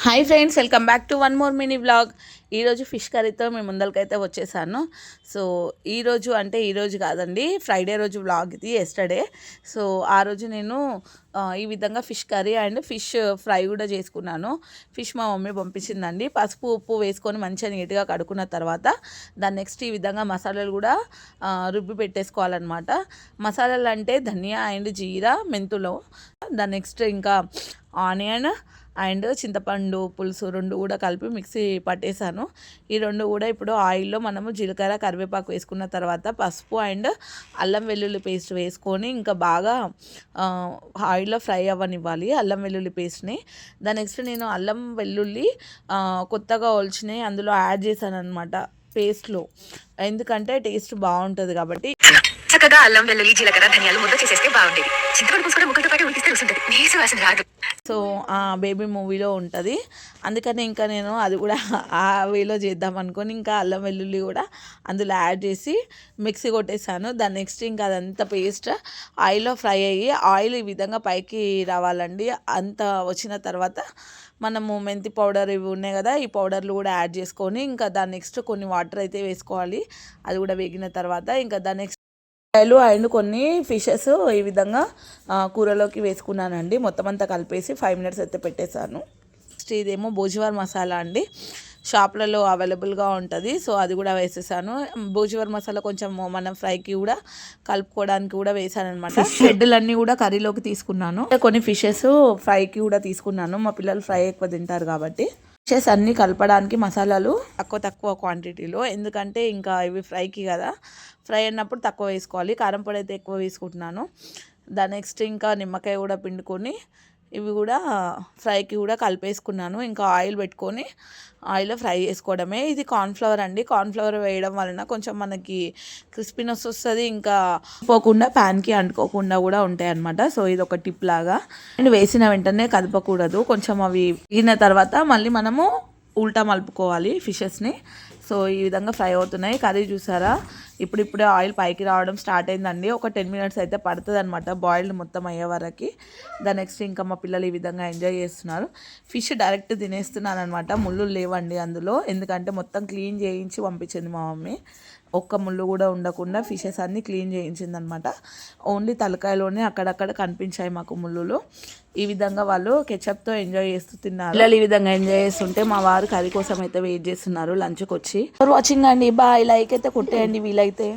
Hi friends, welcome back to one more mini vlog. ఈరోజు fish కర్రీతో మేము ముందరికైతే వచ్చేసాను. So ఈరోజు కాదండి, ఫ్రైడే రోజు వ్లాగ్ ఇది, ఎస్టర్డే. సో ఆ రోజు నేను ఈ విధంగా fish curry and fish fry కూడా చేసుకున్నాను. ఫిష్ మా మమ్మీ పంపించిందండి. పసుపు ఉప్పు వేసుకొని మంచిగా నీట్గా కడుక్కున్న తర్వాత దాని నెక్స్ట్ ఈ విధంగా మసాలాలు కూడా రుబ్బి పెట్టేసుకోవాలన్నమాట. మసాలాలు అంటే ధనియా అండ్ జీరా, మెంతులు, దాని నెక్స్ట్ ఇంకా ఆనియన్ అండ్ చింతపండు పులుసు రెండు కూడా కలిపి మిక్సీ పట్టేశాను. ఈ రెండు కూడా ఇప్పుడు ఆయిల్లో మనము జీలకర్ర కరివేపాకు వేసుకున్న తర్వాత పసుపు అండ్ అల్లం వెల్లుల్లి పేస్ట్ వేసుకొని ఇంకా బాగా ఆయిల్లో ఫ్రై అవ్వనివ్వాలి అల్లం వెల్లుల్లి పేస్ట్ని. దాని నెక్స్ట్ నేను అల్లం వెల్లుల్లి కొత్తగా ఒలిచినవి అందులో యాడ్ చేశాను అనమాట పేస్ట్లో, ఎందుకంటే టేస్ట్ బాగుంటుంది కాబట్టి. చక్కగా అల్లం వెల్లుల్లి జీలకర్ర ధనియాలు ముద్ద చేసేస్తే బాగుంటుంది. చింతపండు పులుసు కూడా ముక్కలతో పాటు ఉడికిస్తే రుసుంటుంది, నీసు వాసన రాదు. సో ఆ బేబీ మూవీలో ఉంటుంది, అందుకని ఇంకా నేను అది కూడా ఆ వేలో చేద్దాం అనుకొని ఇంకా అల్లం వెల్లుల్లి కూడా అందులో యాడ్ చేసి మిక్సీ కొట్టేసాను. దాని నెక్స్ట్ ఇంకా అదంతా పేస్ట్ ఆయిల్లో ఫ్రై అయ్యి ఆయిల్ ఈ విధంగా పైకి రావాలండి. అంత వచ్చిన తర్వాత మనము మెంతి పౌడర్ ఇవి ఉన్నాయి కదా, ఈ పౌడర్లు కూడా యాడ్ చేసుకొని ఇంకా దాని నెక్స్ట్ కొన్ని వాటర్ అయితే వేసుకోవాలి. అది కూడా వేగిన తర్వాత ఇంకా దాని నెక్స్ట్ అండ్ కొన్ని ఫిషెస్ ఈ విధంగా కూరలోకి వేసుకున్నానండి. మొత్తం అంతా కలిపేసి 5 minutes అయితే పెట్టేశాను. నెక్స్ట్ ఇదేమో భోజీవర్ మసాలా అండి, షాప్లలో అవైలబుల్గా ఉంటుంది. సో అది కూడా వేసేసాను. భోజీవర్ మసాలా కొంచెం మనం ఫ్రైకి కూడా కలుపుకోవడానికి కూడా వేసాను అనమాట. హెడ్లన్నీ కూడా కర్రీలోకి తీసుకున్నాను. కొన్ని ఫిషెస్ ఫ్రైకి కూడా తీసుకున్నాను, మా పిల్లలు ఫ్రై ఎక్కువ తింటారు కాబట్టి. ఫిషెస్ అన్నీ కలపడానికి మసాలాలు తక్కువ క్వాంటిటీలో, ఎందుకంటే ఇంకా ఇవి ఫ్రైకి కదా, ఫ్రై అన్నప్పుడు తక్కువ వేసుకోవాలి. కారం పొడి అయితే ఎక్కువ వేసుకుంటున్నాను. దాని నెక్స్ట్ ఇంకా నిమ్మకాయ కూడా పిండుకొని ఇవి కూడా ఫ్రైకి కూడా కలిపేసుకున్నాను. ఇంకా ఆయిల్ పెట్టుకొని ఆయిల్లో ఫ్రై చేసుకోవడమే. ఇది కార్న్ఫ్లవర్ అండి, కార్న్ఫ్లవర్ వేయడం వలన కొంచెం మనకి క్రిస్పీనెస్ వస్తుంది, ఇంకా పోకుండా ప్యాన్కి అంటుకోకుండా కూడా ఉంటాయి అన్నమాట. సో ఇది ఒక టిప్ లాగా. అండ్ వేసిన వెంటనే కదపకూడదు, కొంచెం అవి వేగిన తర్వాత మళ్ళీ మనము ఉల్టా మలుపుకోవాలి ఫిషెస్ని. సో ఈ విధంగా ఫ్రై అవుతున్నాయి. కర్రీ చూసారా, ఇప్పుడిప్పుడే ఆయిల్ పైకి రావడం స్టార్ట్ అయిందండి. ఒక 10 minutes అయితే పడుతుంది అనమాట బాయిల్డ్ మొత్తం అయ్యే వరకు. దాని నెక్స్ట్ ఇంకా మా పిల్లలు ఈ విధంగా ఎంజాయ్ చేస్తున్నారు. ఫిష్ డైరెక్ట్ తినేస్తున్నాను అనమాట, ముళ్ళు లేవండి అందులో, ఎందుకంటే మొత్తం క్లీన్ చేయించి పంపించింది మా మమ్మీ. ఒక్క ముళ్ళు కూడా ఉండకుండా ఫిషెస్ అన్నీ క్లీన్ చేయించింది అనమాట. ఓన్లీ తలకాయలోనే అక్కడక్కడ కనిపించాయి మాకు ముళ్ళులు. ఈ విధంగా వాళ్ళు కెచప్తో ఎంజాయ్ చేస్తూ తిన్నారు. పిల్లలు ఈ విధంగా ఎంజాయ్ చేస్తుంటే మా వారు కర్రీ కోసం అయితే వెయిట్ చేస్తున్నారు లంచ్కి వచ్చి. వాచింగ్ అండి, బాయ్. లైక్ అయితే కొట్టేయండి వీలైతే.